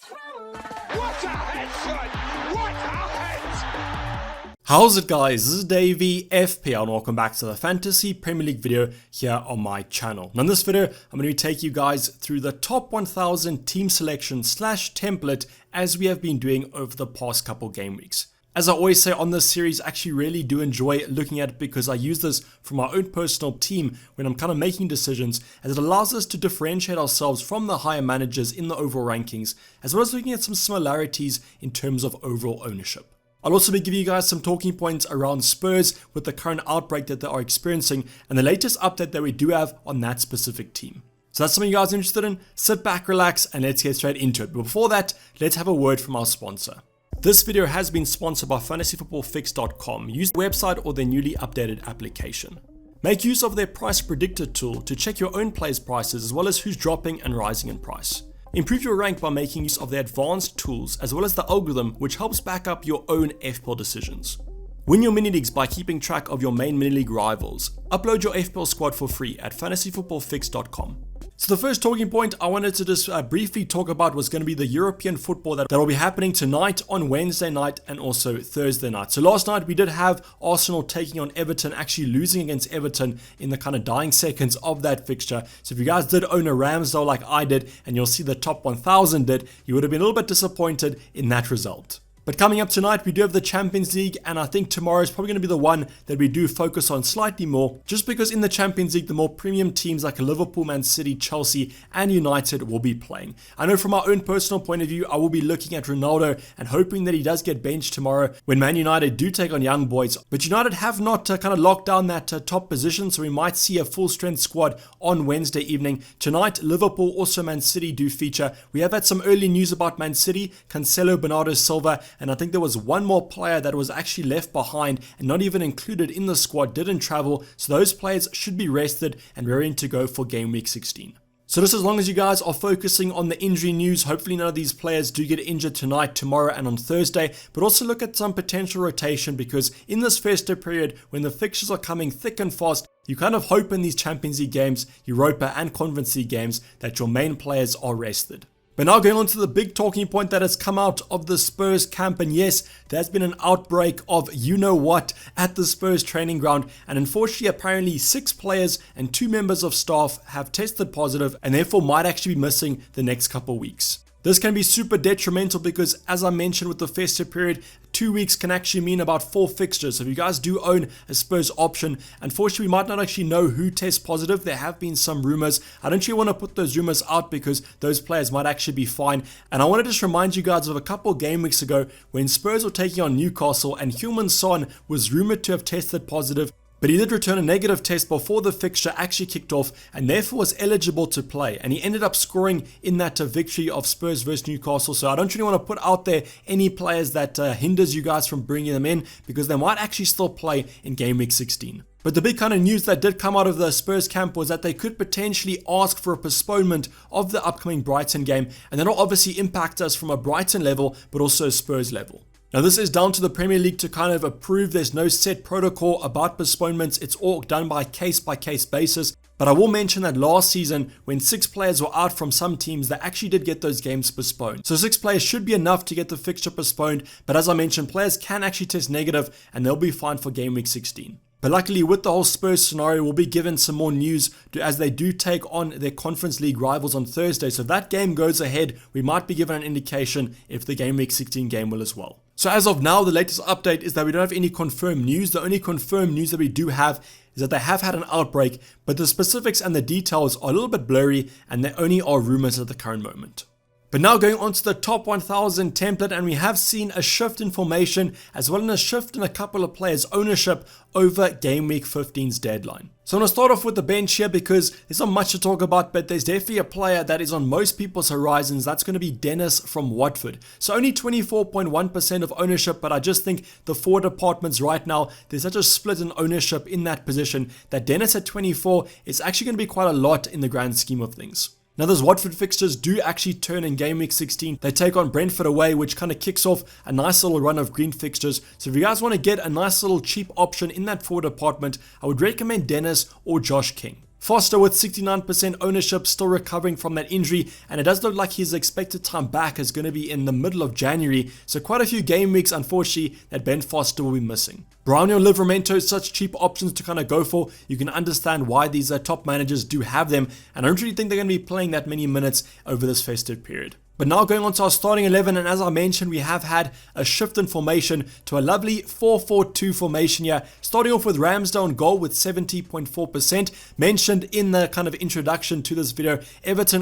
What a headshot! What a head! How's it, guys? This is Dayvy, FPL, and welcome back to the Fantasy Premier League video here on my channel. Now in this video, I'm going to be taking you guys through the top 1000 team selection / template as we have been doing over the past couple game weeks. As I always say on this series, I actually really do enjoy looking at it because I use this for my own personal team when I'm kind of making decisions, as it allows us to differentiate ourselves from the higher managers in the overall rankings, as well as looking at some similarities in terms of overall ownership. I'll also be giving you guys some talking points around Spurs with the current outbreak that they are experiencing and the latest update that we do have on that specific team. So that's something you guys are interested in. Sit back, relax, and let's get straight into it. But before that, let's have a word from our sponsor. This video has been sponsored by fantasyfootballfix.com. Use the website or their newly updated application. Make use of their price predictor tool to check your own players' prices as well as who's dropping and rising in price. Improve your rank by making use of the advanced tools as well as the algorithm, which helps back up your own FPL decisions. Win your mini leagues by keeping track of your main mini league rivals. Upload your FPL squad for free at fantasyfootballfix.com. So the first talking point I wanted to just briefly talk about was going to be the European football that will be happening tonight, on Wednesday night, and also Thursday night. So last night we did have Arsenal taking on Everton, actually losing against Everton in the kind of dying seconds of that fixture. So if you guys did own a Ramsdale like I did, and you'll see the top 1000 did, you would have been a little bit disappointed in that result. But coming up tonight, we do have the Champions League, and I think tomorrow is probably going to be the one that we do focus on slightly more, just because in the Champions League, the more premium teams like Liverpool, Man City, Chelsea, and United will be playing. I know from my own personal point of view, I will be looking at Ronaldo and hoping that he does get benched tomorrow when Man United do take on Young Boys. But United have not kind of locked down that top position, so we might see a full-strength squad on Wednesday evening. Tonight, Liverpool, also Man City do feature. We have had some early news about Man City, Cancelo, Bernardo Silva, and I think there was one more player that was actually left behind and not even included in the squad, didn't travel, so those players should be rested and ready to go for game week 16. So just as long as you guys are focusing on the injury news, hopefully none of these players do get injured tonight, tomorrow, and on Thursday, but also look at some potential rotation, because in this festive period, when the fixtures are coming thick and fast, you kind of hope in these Champions League games, Europa and Conference League games, that your main players are rested. But now going on to the big talking point that has come out of the Spurs camp, and yes, there's been an outbreak of you-know-what at the Spurs training ground, and unfortunately apparently 6 players and 2 members of staff have tested positive and therefore might actually be missing the next couple weeks. This can be super detrimental because, as I mentioned with the festive period, 2 weeks can actually mean about 4 fixtures. So if you guys do own a Spurs option, unfortunately we might not actually know who tests positive. There have been some rumors. I don't really want to put those rumors out because those players might actually be fine. And I want to just remind you guys of a couple game weeks ago when Spurs were taking on Newcastle and Heung-min Son was rumored to have tested positive, but he did return a negative test before the fixture actually kicked off and therefore was eligible to play. And he ended up scoring in that victory of Spurs versus Newcastle. So I don't really want to put out there any players that hinders you guys from bringing them in, because they might actually still play in game week 16. But the big kind of news that did come out of the Spurs camp was that they could potentially ask for a postponement of the upcoming Brighton game. And that'll obviously impact us from a Brighton level, but also a Spurs level. Now this is down to the Premier League to kind of approve. There's no set protocol about postponements. It's all done by case basis. But I will mention that last season, when 6 players were out from some teams, they actually did get those games postponed. So 6 players should be enough to get the fixture postponed. But as I mentioned, players can actually test negative and they'll be fine for game week 16. But luckily with the whole Spurs scenario, we'll be given some more news as they do take on their Conference League rivals on Thursday. So if that game goes ahead, we might be given an indication if the game week 16 game will as well. So as of now, the latest update is that we don't have any confirmed news. The only confirmed news that we do have is that they have had an outbreak, but the specifics and the details are a little bit blurry and they only are rumors at the current moment. But now going on to the top 1000 template, and we have seen a shift in formation as well as a shift in a couple of players' ownership over game week 15's deadline. So I'm going to start off with the bench here because there's not much to talk about, but there's definitely a player that is on most people's horizons. That's going to be Dennis from Watford. So only 24.1% of ownership, but I just think the forward departments right now, there's such a split in ownership in that position that Dennis at 24 is actually going to be quite a lot in the grand scheme of things. Now those Watford fixtures do actually turn in game week 16. They take on Brentford away, which kind of kicks off a nice little run of green fixtures. So if you guys want to get a nice little cheap option in that forward department, I would recommend Dennis or Josh King. Foster with 69% ownership, still recovering from that injury, and it does look like his expected time back is going to be in the middle of January, so quite a few game weeks, unfortunately, that Ben Foster will be missing. Brownie or Livramento, such cheap options to kind of go for. You can understand why these top managers do have them, and I don't really think they're going to be playing that many minutes over this festive period. But now going on to our starting 11, and as I mentioned, we have had a shift in formation to a lovely 4-4-2 formation here, starting off with Ramsdale on goal with 70.4%. Mentioned in the kind of introduction to this video,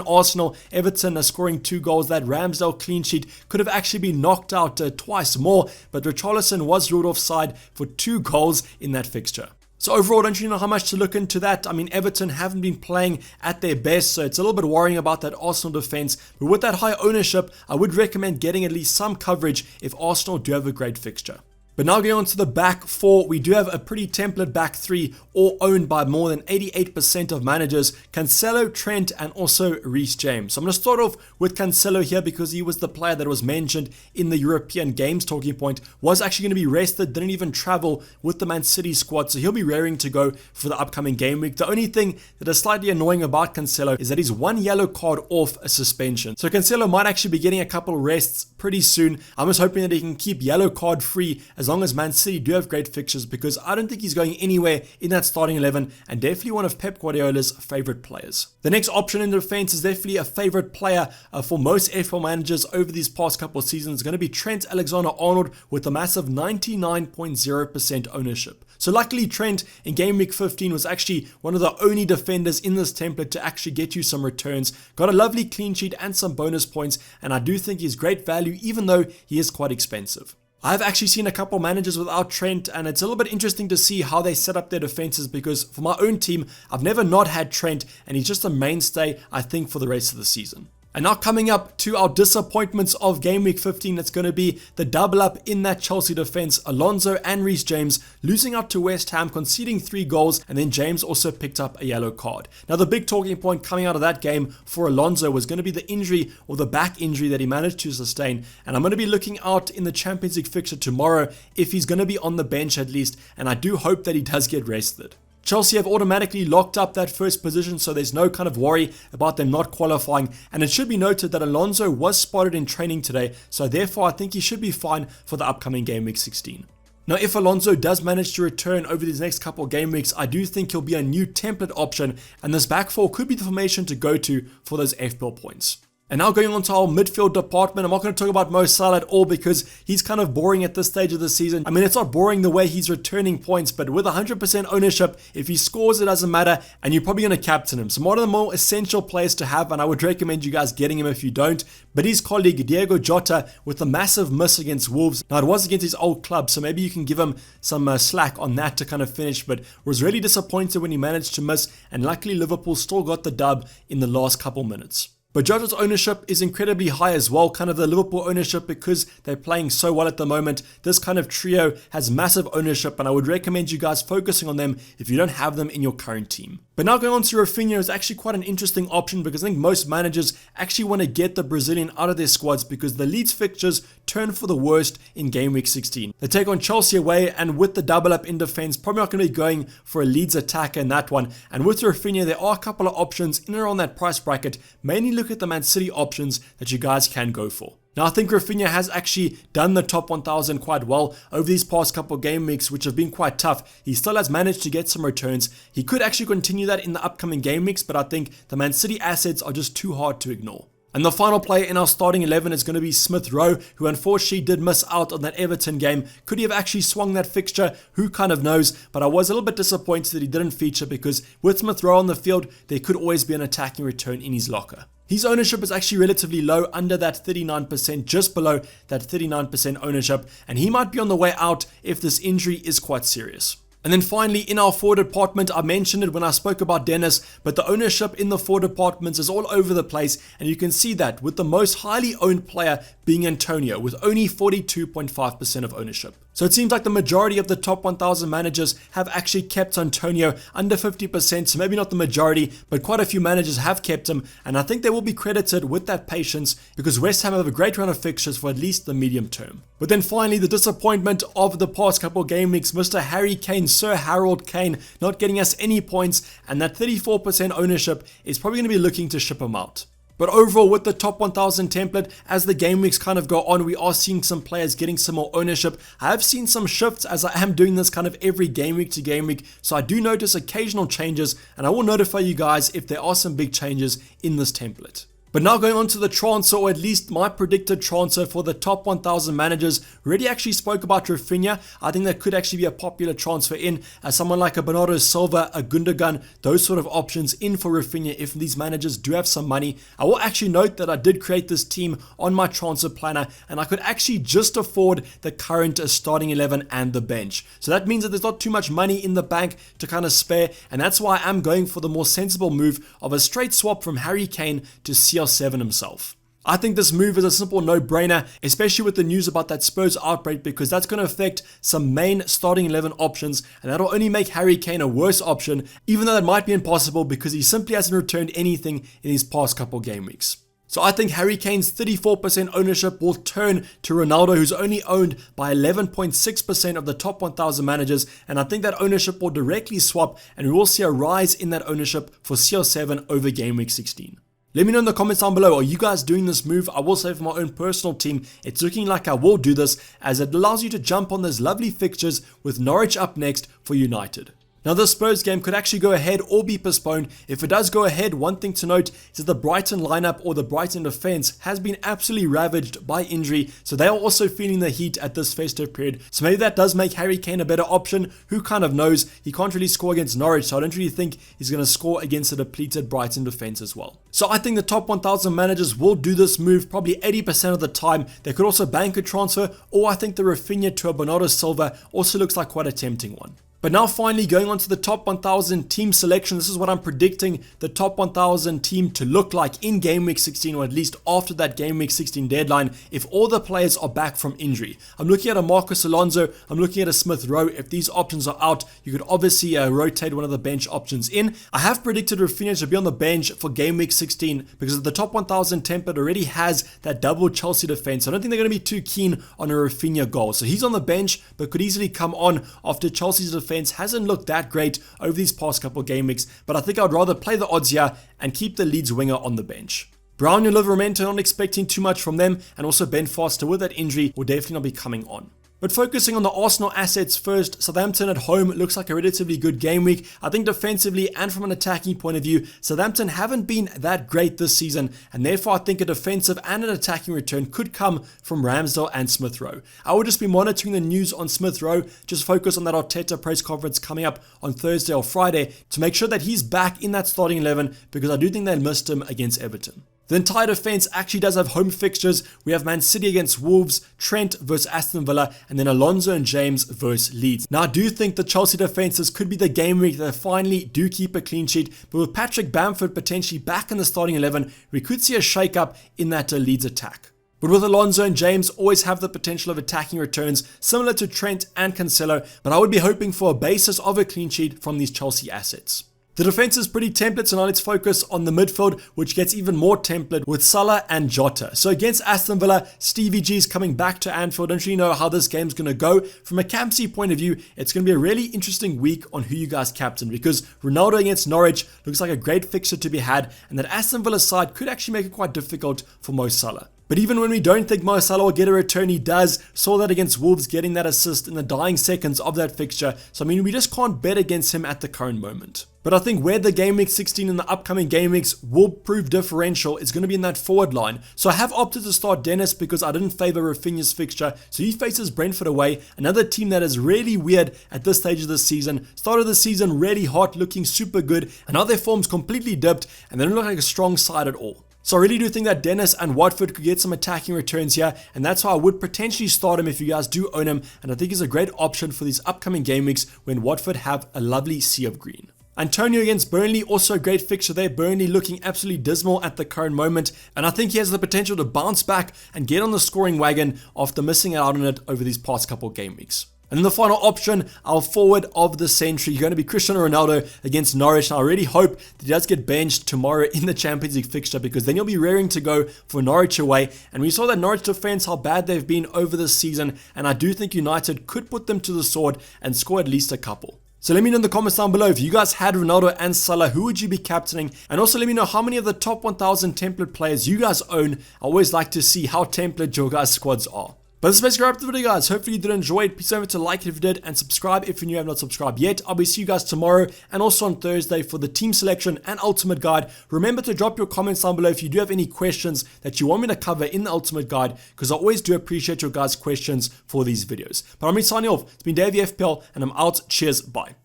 Arsenal, Everton are scoring 2 goals. That Ramsdale clean sheet could have actually been knocked out twice more, but Richarlison was ruled offside for 2 goals in that fixture. So overall, don't you know how much to look into that? I mean, Everton haven't been playing at their best, so it's a little bit worrying about that Arsenal defense. But with that high ownership, I would recommend getting at least some coverage if Arsenal do have a great fixture. But now going on to the back 4, we do have a pretty template back 3, all owned by more than 88% of managers, Cancelo, Trent, and also Reece James. So I'm going to start off with Cancelo here because he was the player that was mentioned in the European Games talking point, was actually going to be rested, didn't even travel with the Man City squad, so he'll be raring to go for the upcoming game week. The only thing that is slightly annoying about Cancelo is that he's 1 yellow card off a suspension. So Cancelo might actually be getting a couple rests pretty soon. I'm just hoping that he can keep yellow card free as long as Man City do have great fixtures, because I don't think he's going anywhere in that starting 11 and definitely one of Pep Guardiola's favorite players. The next option in the defense is definitely a favorite player for most FPL managers over these past couple of seasons. It's going to be Trent Alexander-Arnold with a massive 99.0% ownership. So luckily Trent in game week 15 was actually one of the only defenders in this template to actually get you some returns. Got a lovely clean sheet and some bonus points, and I do think he's great value even though he is quite expensive. I've actually seen a couple managers without Trent, and it's a little bit interesting to see how they set up their defenses, because for my own team, I've never not had Trent, and he's just a mainstay, I think, for the rest of the season. And now coming up to our disappointments of game week 15, it's going to be the double up in that Chelsea defense. Alonso and Reece James losing out to West Ham, conceding 3 goals, and then James also picked up a yellow card. Now the big talking point coming out of that game for Alonso was going to be the injury, or the back injury that he managed to sustain, and I'm going to be looking out in the Champions League fixture tomorrow if he's going to be on the bench at least, and I do hope that he does get rested. Chelsea have automatically locked up that first position, so there's no kind of worry about them not qualifying. And it should be noted that Alonso was spotted in training today, so therefore I think he should be fine for the upcoming game week 16. Now, if Alonso does manage to return over these next couple of game weeks, I do think he'll be a new template option, and this back 4 could be the formation to go to for those FPL points. And now going on to our midfield department, I'm not going to talk about Mo Salah at all because he's kind of boring at this stage of the season. I mean, it's not boring the way he's returning points, but with 100% ownership, if he scores, it doesn't matter, and you're probably going to captain him. So one of the more essential players to have, and I would recommend you guys getting him if you don't, but his colleague Diego Jota with a massive miss against Wolves. Now, it was against his old club, so maybe you can give him some slack on that to kind of finish, but was really disappointed when he managed to miss, and luckily Liverpool still got the dub in the last couple minutes. But Jota's ownership is incredibly high as well, kind of the Liverpool ownership, because they're playing so well at the moment. This kind of trio has massive ownership, and I would recommend you guys focusing on them if you don't have them in your current team. But now going on to Rafinha is actually quite an interesting option, because I think most managers actually want to get the Brazilian out of their squads because the Leeds fixtures turn for the worst in game week 16. They take on Chelsea away, and with the double up in defense, probably not going to be going for a Leeds attacker in that one. And with Rafinha, there are a couple of options in and around that price bracket. Mainly look at the Man City options that you guys can go for. Now, I think Rafinha has actually done the top 1,000 quite well over these past couple of game weeks, which have been quite tough. He still has managed to get some returns. He could actually continue that in the upcoming game weeks, but I think the Man City assets are just too hard to ignore. And the final player in our starting 11 is going to be Smith Rowe, who unfortunately did miss out on that Everton game. Could he have actually swung that fixture? Who kind of knows? But I was a little bit disappointed that he didn't feature, because with Smith Rowe on the field, there could always be an attacking return in his locker. His ownership is actually relatively low, under that 39%, just below that 39% ownership, and he might be on the way out if this injury is quite serious. And then finally, in our forward department, I mentioned it when I spoke about Dennis, but the ownership in the forward departments is all over the place, and you can see that with the most highly owned player being Antonio, with only 42.5% of ownership. So it seems like the majority of the top 1000 managers have actually kept Antonio under 50%, so maybe not the majority, but quite a few managers have kept him, and I think they will be credited with that patience because West Ham have a great run of fixtures for at least the medium term. But then finally, the disappointment of the past couple of game weeks, Mr. Harry Kane, Sir Harold Kane, not getting us any points, and that 34% ownership is probably going to be looking to ship him out. But overall, with the top 1000 template, as the game weeks kind of go on, we are seeing some players getting some more ownership. I have seen some shifts as I am doing this kind of every game week to game week, so I do notice occasional changes, and I will notify you guys if there are some big changes in this template. But now going on to the transfer, or at least my predicted transfer for the top 1000 managers. We already actually spoke about Rafinha. I think that could actually be a popular transfer in, as someone like a Bernardo Silva, a Gundogan, those sort of options in for Rafinha if these managers do have some money. I will actually note that I did create this team on my transfer planner, and I could actually just afford the current starting 11 and the bench. So that means that there's not too much money in the bank to kind of spare, and that's why I'm going for the more sensible move of a straight swap from Harry Kane to CR7 himself. I think this move is a simple no-brainer, especially with the news about that Spurs outbreak, because that's going to affect some main starting 11 options, and that'll only make Harry Kane a worse option, even though that might be impossible because he simply hasn't returned anything in his past couple game weeks. So I think Harry Kane's 34% ownership will turn to Ronaldo, who's only owned by 11.6% of the top 1000 managers, and I think that ownership will directly swap, and we will see a rise in that ownership for CR7 over game week 16. Let me know in the comments down below, are you guys doing this move? I will say for my own personal team, it's looking like I will do this, as it allows you to jump on those lovely fixtures with Norwich up next for United. Now the Spurs game could actually go ahead or be postponed. If it does go ahead, one thing to note is that the Brighton lineup or the Brighton defense has been absolutely ravaged by injury, so they are also feeling the heat at this festive period. So maybe that does make Harry Kane a better option. Who kind of knows? He can't really score against Norwich, so I don't really think he's going to score against a depleted Brighton defense as well. So I think the top 1000 managers will do this move probably 80% of the time. They could also bank a transfer, or I think the Rafinha to a Bernardo Silva also looks like quite a tempting one. But now finally going on to the top 1000 team selection, this is what I'm predicting the top 1000 team to look like in game week 16, or at least after that game week 16 deadline, if all the players are back from injury. I'm looking at a Marcos Alonso, I'm looking at a Smith Rowe. If these options are out, you could obviously rotate one of the bench options in. I have predicted Rafinha to be on the bench for game week 16 because the top 1000 template already has that double Chelsea defense. I don't think they're going to be too keen on a Rafinha goal. So he's on the bench, but could easily come on after Chelsea's defense hasn't looked that great over these past couple game weeks, but I think I'd rather play the odds here and keep the Leeds winger on the bench. Brown and Livramento, not expecting too much from them, and also Ben Foster with that injury will definitely not be coming on. But focusing on the Arsenal assets first, Southampton at home looks like a relatively good game week. I think defensively and from an attacking point of view, Southampton haven't been that great this season, and therefore I think a defensive and an attacking return could come from Ramsdale and Smith Rowe. I will just be monitoring the news on Smith Rowe, just focus on that Arteta press conference coming up on Thursday or Friday to make sure that he's back in that starting 11, because I do think they missed him against Everton. The entire defense actually does have home fixtures. We have Man City against Wolves, Trent versus Aston Villa, and then Alonso and James versus Leeds. Now, I do think the Chelsea defenses could be the game week that they finally do keep a clean sheet, but with Patrick Bamford potentially back in the starting 11, we could see a shake-up in that Leeds attack. But with Alonso and James always have the potential of attacking returns, similar to Trent and Cancelo, but I would be hoping for a basis of a clean sheet from these Chelsea assets. The defense is pretty template, so now let's focus on the midfield, which gets even more template with Salah and Jota. So against Aston Villa, Stevie G is coming back to Anfield. Don't really know how this game's going to go. From a captaincy point of view, it's going to be a really interesting week on who you guys captain, because Ronaldo against Norwich looks like a great fixture to be had, and that Aston Villa side could actually make it quite difficult for Mo Salah. But even when we don't think Mo Salah will get a return, he does. Saw that against Wolves, getting that assist in the dying seconds of that fixture. So I mean, we just can't bet against him at the current moment. But I think where the game week 16 and the upcoming game weeks will prove differential is going to be in that forward line. So I have opted to start Dennis because I didn't favor Rafinha's fixture. So he faces Brentford away, another team that is really weird at this stage of the season. Started the season really hot, looking super good, and now their form's completely dipped and they don't look like a strong side at all. So I really do think that Dennis and Watford could get some attacking returns here, and that's why I would potentially start him if you guys do own him, and I think he's a great option for these upcoming game weeks when Watford have a lovely sea of green. Antonio against Burnley, also a great fixture there. Burnley looking absolutely dismal at the current moment, and I think he has the potential to bounce back and get on the scoring wagon after missing out on it over these past couple game weeks. And then the final option, our forward of the century, going to be Cristiano Ronaldo against Norwich. And I really hope that he does get benched tomorrow in the Champions League fixture, because then you'll be raring to go for Norwich away. And we saw that Norwich defense, how bad they've been over this season, and I do think United could put them to the sword and score at least a couple. So let me know in the comments down below, if you guys had Ronaldo and Salah, who would you be captaining? And also let me know how many of the top 1000 template players you guys own. I always like to see how template your guys' squads are. But this is basically wrap up the video, guys. Hopefully you did enjoy it. Please don't forget to like it if you did, and subscribe if you're new and have not subscribed yet. I'll be seeing you guys tomorrow and also on Thursday for the team selection and ultimate guide. Remember to drop your comments down below if you do have any questions that you want me to cover in the ultimate guide, because I always do appreciate your guys' questions for these videos. But I'm signing off. It's been Dayvy FPL, and I'm out. Cheers. Bye.